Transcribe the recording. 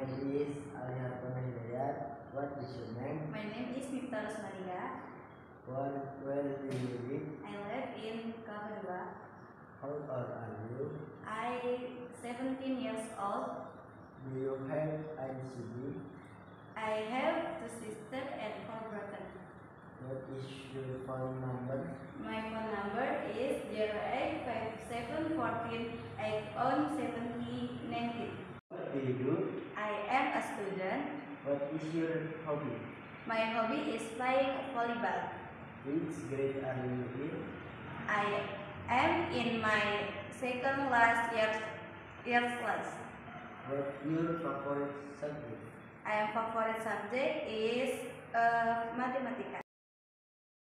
name is Alihatun Hidayat. What is your name? My name is Miftah Rosmaria. Where do you live? I live in Kahadua. How old are you? I 17 years old. Do you have ICD? I have 2 sisters and 4 brothers. What is your phone number? My phone number is 0857 14 8070 What do you do? I am a student. What is your hobby? My hobby is playing volleyball. Which grade are you in? I am in my second last year class. What your favorite subject? My favorite subject is Matematika.